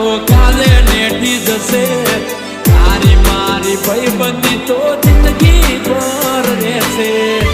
તો કાલે નેઠી જશે તારી મારી ભાઈબંધી તો જિંદગી ભર રહેશે